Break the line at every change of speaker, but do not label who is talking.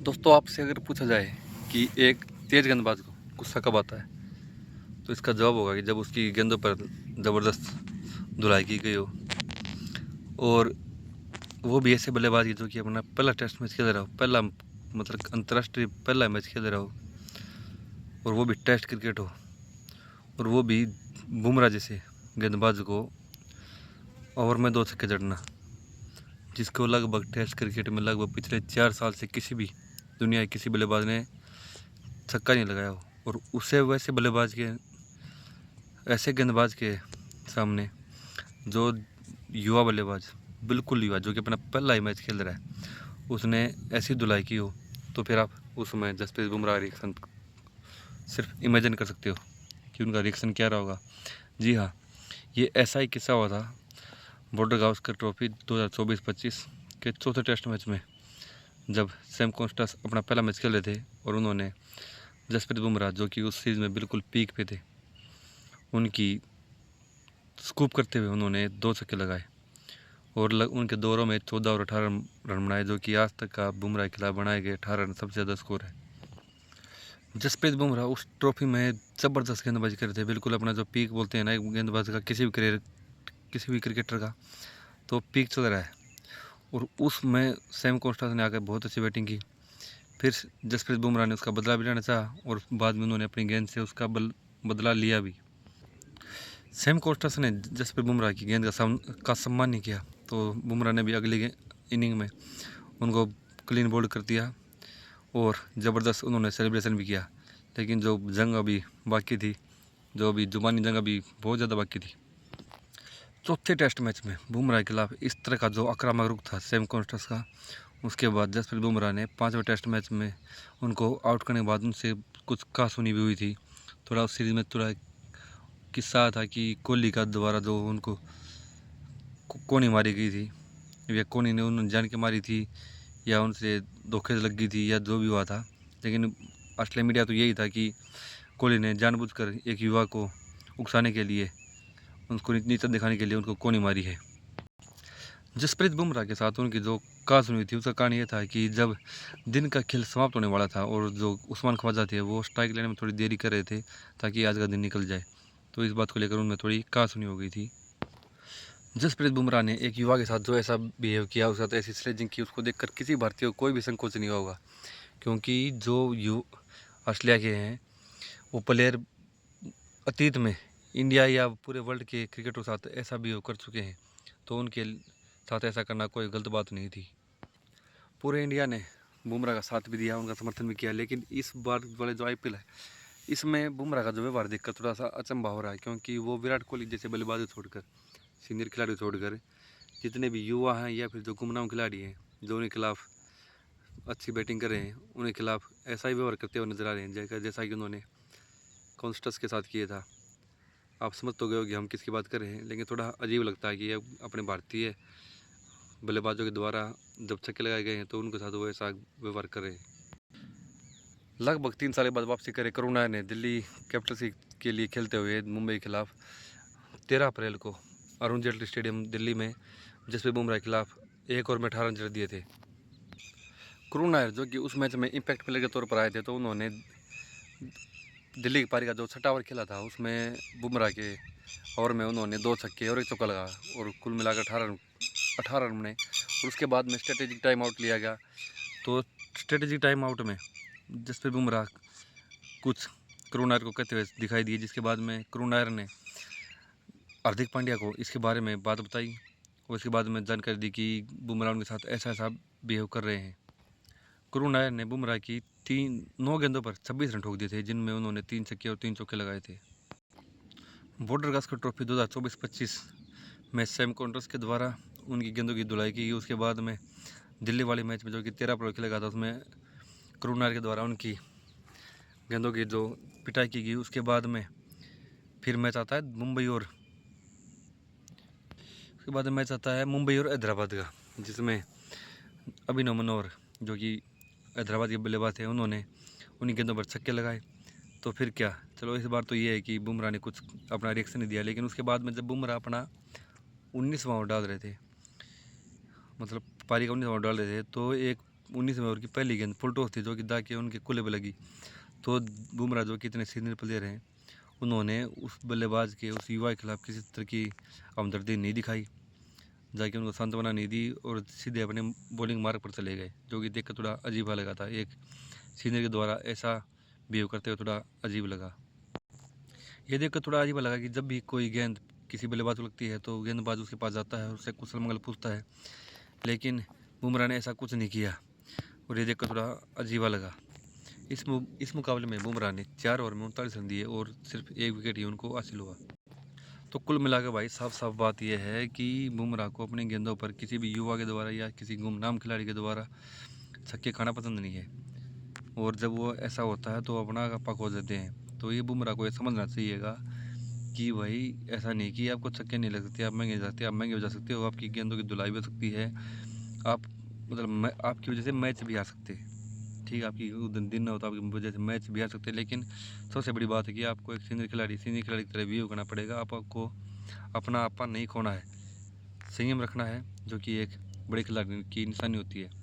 दोस्तों, आपसे अगर पूछा जाए कि एक तेज गेंदबाज को गुस्सा कब आता है, तो इसका जवाब होगा कि जब उसकी गेंदों पर ज़बरदस्त धुलाई की गई हो, और वो भी ऐसे बल्लेबाजी जो कि अपना पहला टेस्ट मैच खेल रहा हो, पहला मतलब अंतर्राष्ट्रीय पहला मैच खेल रहा हो, और वो भी टेस्ट क्रिकेट हो, और वो भी बुमराह जैसे गेंदबाज को ओवर में 2 छक्के जड़ना, जिसको लगभग टेस्ट क्रिकेट में लगभग पिछले 4 साल से किसी भी दुनिया के किसी बल्लेबाज ने छक्का नहीं लगाया हो, और उसे वैसे बल्लेबाज के ऐसे गेंदबाज के सामने जो युवा बल्लेबाज, बिल्कुल युवा, जो कि अपना पहला ही मैच खेल रहा है, उसने ऐसी धुलाई की हो, तो फिर आप उसमें जसप्रीत बुमराह रिएक्शन सिर्फ इमेजिन कर सकते हो कि उनका रिएक्शन क्या रहा होगा। जी हाँ, ये ऐसा ही किस्सा हुआ था बॉर्डर गावस्कर ट्रॉफी 2024-25 के चौथे टेस्ट मैच में, जब सैम कॉन्स्टेंस अपना पहला मैच खेल रहे थे और उन्होंने जसप्रीत बुमराह, जो कि उस सीरीज़ में बिल्कुल पीक पे थे, उनकी स्कूप करते हुए उन्होंने 2 छक्के लगाए और उनके दौरों में 14 और 18 रन बनाए, जो कि आज तक का बुमराह के खिलाफ बनाए गए 18 रन सबसे ज़्यादा स्कोर है। जसप्रीत बुमराह उस ट्रॉफी में ज़बरदस्त गेंदबाजी कर रहे थे, बिल्कुल अपना जो पीक बोलते हैं ना एक गेंदबाज का, किसी भी क्रिकेटर का, तो पीक चल रहा है। और उसमें सैम कॉन्स्टेंस ने आकर बहुत अच्छी बैटिंग की। फिर जसप्रीत बुमराह ने उसका बदला भी लेना चाहा और बाद में उन्होंने अपनी गेंद से उसका बदला लिया भी। सैम कॉन्स्टेंस ने जसप्रीत बुमराह की गेंद का सम्मान नहीं किया, तो बुमराह ने भी अगली इनिंग में उनको क्लीन बोल्ड कर दिया और ज़बरदस्त उन्होंने सेलिब्रेशन भी किया। लेकिन जो जंग अभी बाकी थी, जो अभी जुबानी जंग अभी बहुत ज़्यादा बाकी थी। चौथे टेस्ट मैच में बुमराह के खिलाफ इस तरह का जो आक्रामक रुख था सैम कॉन्स्टेंस का, उसके बाद जसप्रीत बुमराह ने 5वें टेस्ट मैच में उनको आउट करने के बाद उनसे कुछ कहासुनी भी हुई थी। थोड़ा उस सीरीज़ में थोड़ा किस्सा था कि कोहली का दोबारा जो उनको कोनी मारी गई थी, या कोनी ने उन्होंने जान के मारी थी, या उनसे धोखे लग गई थी, या जो भी हुआ था। लेकिन असली मीडिया तो यही था कि कोहली ने जानबूझकर एक युवा को उकसाने के लिए, उनको नीचा दिखाने के लिए उनको कोनी मारी है। जसप्रीत बुमराह के साथ उनकी जो कहासुनी हुई थी, उसका कारण ये था कि जब दिन का खेल समाप्त होने वाला था और जो उस्मान ख्वाजा थे वो स्ट्राइक लेने में थोड़ी देरी कर रहे थे ताकि आज का दिन निकल जाए, तो इस बात को लेकर उनमें थोड़ी कहासुनी हो गई थी। जसप्रीत बुमराह ने एक युवा के साथ जो ऐसा बिहेव किया, उसके साथ ऐसी स्लेजिंग की, उसको देखकर किसी भारतीय को कोई भी संकोच नहीं होगा, क्योंकि जो ऑस्ट्रेलिया के हैं वो प्लेयर अतीत में इंडिया या पूरे वर्ल्ड के क्रिकेटरों के साथ ऐसा बिहेव कर चुके हैं, तो उनके साथ ऐसा करना कोई गलत बात नहीं थी। पूरे इंडिया ने बुमराह का साथ भी दिया, उनका समर्थन भी किया, लेकिन इस बार वाले जो IPL है, इसमें बुमराह का जो व्यवहार देखकर थोड़ा सा अचंभा हो रहा है, क्योंकि वो विराट कोहली जैसे बल्लेबाजों छोड़कर, सीनियर खिलाड़ी छोड़कर, जितने भी युवा हैं या फिर जो गुमनाम खिलाड़ी हैं जो उनके खिलाफ अच्छी बैटिंग कर रहे हैं, उनके खिलाफ ऐसा ही व्यवहार करते हुए नजर आ रहे हैं जैसा कि उन्होंने कॉन्स्टेंस के साथ किया था। आप समझ तो गए हो कि हम किसकी बात कर रहे हैं, लेकिन थोड़ा अजीब लगता है कि ये अपने भारतीय बल्लेबाजों के द्वारा जब छक्के लगाए गए हैं तो उनके साथ वो ऐसा व्यवहार कर रहे हैं। लगभग 3 साल के बाद वापसी करे करुण नायर ने दिल्ली कैपिटल्स के लिए खेलते हुए मुंबई के खिलाफ 13 अप्रैल को अरुण जेटली स्टेडियम दिल्ली में जसप्रीत बुमराह के खिलाफ एक ओवर में 18 रन जड़ दिए थे। करुण नायर जो कि उस मैच में इम्पैक्ट प्लेयर के तौर पर आए थे, तो उन्होंने दिल्ली की पारी का जो छठा ओवर खेला था उसमें बुमराह के ओवर में उन्होंने 2 छक्के और 1 चौका लगाया और कुल मिलाकर 18 रन बने। और उसके बाद में स्ट्रेटेजिक टाइम आउट लिया गया, तो स्ट्रेटेजिक टाइम आउट में जसप्रीत बुमराह कुछ करुण नायर को कहते हुए दिखाई दिए, जिसके बाद में करुण नायर ने हार्दिक पांड्या को इसके बारे में बात बताई और इसके बाद में जानकारी दी कि बुमराह उनके साथ ऐसा ऐसा बिहेव कर रहे हैं। करुण नायर ने बुमराह की 9 गेंदों पर 26 रन ठोक दिए थे, जिनमें उन्होंने 3 छक्के और 3 चौके लगाए थे। बॉर्डर गावस्कर ट्रॉफी 2024-25 में सैम कॉन्स्टेंस के द्वारा उनकी गेंदों की धुलाई की। उसके बाद में दिल्ली वाले मैच में जो कि 13 अप्रैल खेला गया था, उसमें करुण नायर के द्वारा उनकी गेंदों की जो पिटाई की गई। उसके बाद में फिर मैच आता है मुंबई और हैदराबाद का, जिसमें अभिनव मनोहर जो कि हैदराबाद के बल्लेबाज थे, उन्होंने उन्हीं गेंदों पर छक्के लगाए। तो फिर क्या, चलो इस बार तो ये है कि बुमराह ने कुछ अपना रिएक्शन नहीं दिया, लेकिन उसके बाद में जब बुमराह अपना 19वां ओवर डाल रहे थे, मतलब पारी का 19वां ओवर डाल रहे थे, तो एक 19वें ओवर की पहली गेंद फुल टॉस थी जो कि दाके उनके कुल्ले पे लगी। तो बुमराह जो कि इतने सीनियर प्लेयर हैं, उन्होंने उस बल्लेबाज के, उस युवा के खिलाफ किसी तरह की हमदर्दी नहीं दिखाई, जाके उनको सांत्वना नहीं दी और सीधे अपने बॉलिंग मार्ग पर चले गए, जो कि देखकर थोड़ा अजीब लगा था। एक सीनियर के द्वारा ऐसा बिहेव करते हुए थोड़ा अजीब लगा। ये देखकर थोड़ा अजीब लगा कि जब भी कोई गेंद किसी बल्लेबाज को लगती है तो गेंदबाज उसके पास जाता है और उससे कुशल मंगल पूछता है, लेकिन बुमराह ने ऐसा कुछ नहीं किया और ये देखकर थोड़ा अजीब लगा। इस मुकाबले में बुमराह ने 4 ओवर में 39 रन दिए और सिर्फ 1 विकेट ही उनको हासिल हुआ। तो कुल मिलाकर भाई साफ साफ बात यह है कि बुमराह को अपने गेंदों पर किसी भी युवा के द्वारा या किसी गुमनाम खिलाड़ी के द्वारा छक्के खाना पसंद नहीं है, और जब वो ऐसा होता है तो अपना गप्पा खो देते हैं। तो ये बुमराह को ये समझना चाहिएगा कि भाई ऐसा नहीं कि आपको छक्के नहीं लग सकते, आप महंगे जा सकते, आप महंगे हो जा सकते हो, आपकी गेंदों की धुलाई भी हो सकती है, आप मतलब आपकी वजह से मैच भी आ सकते हैं। ठीक है, आपकी दिन ना हो तो आपकी वजह से मैच भी आ सकते हैं, लेकिन सबसे बड़ी बात है कि आपको एक सीनियर खिलाड़ी की तरह व्यू करना पड़ेगा। आपको अपना आपा नहीं खोना है, संयम रखना है, जो कि एक बड़े खिलाड़ी की निशानी होती है।